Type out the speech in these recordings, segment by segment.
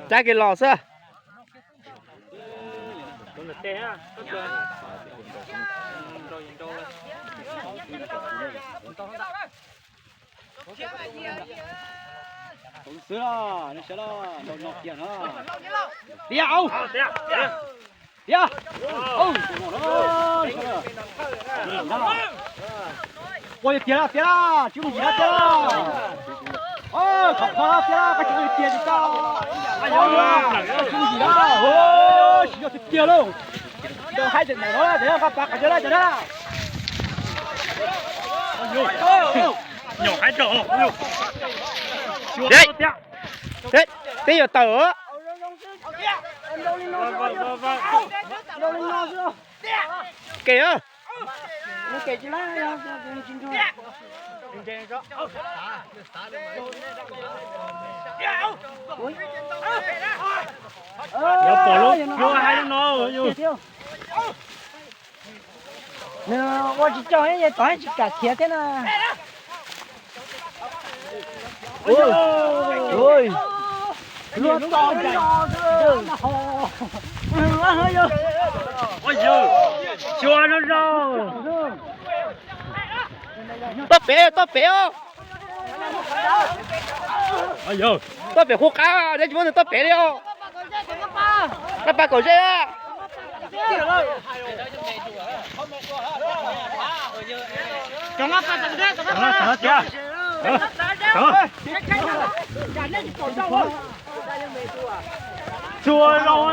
trái cái lò xưa xưa nó sẽ nó tiền nó đi ao đi ao ôi tiền là chú gì đó tiền ôi khó khó tiền cái chú tiền gì cao ai nhớ chú gì đó ôi chỉ có tiền luôn đâu hai tiền này đó để các bác cái đó đó nhỏ hai chỗ đấy đấy tí giờ tớ kìa bỏ luôn vô hai nó vô nè, tôi chỉ cho cái tỏi chỉ cả thiệt thế nào. ôi Luôn to chạy. ôi giời chua nó rồi tớ bé ôi giời tớ bé khô cá đấy chúng nó tớ bé đi ô các bà cổ dê á Trong áp ta đấy, trong áp nó ta. chua rồi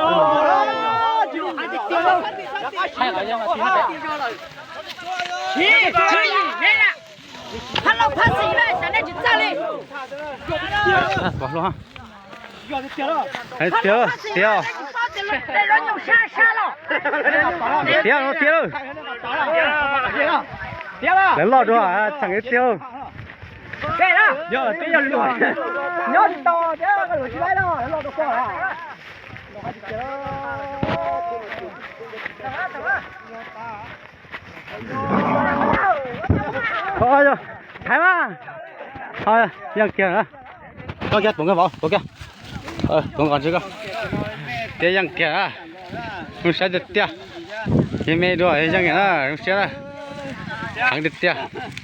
Hello, pass gì đấy, chả nên chỉ ra đi. bỏ luôn ha tiêu Đây nó nhổ xa xa rồi. tiêu lấy lọt rồi à chẳng cái tiêu Cái đó. giờ tiêu lụi Nhớ to chứ, cái lụi đấy đó, nó lọt qua à. thôi rồi thái mà thôi giờ kia nữa có kia tụng cái vỏ có kia tụng còn chưa có tiêu yang kia à không sai được tiêu cái mấy đứa ấy yang kia nó không sai là thằng được tiêu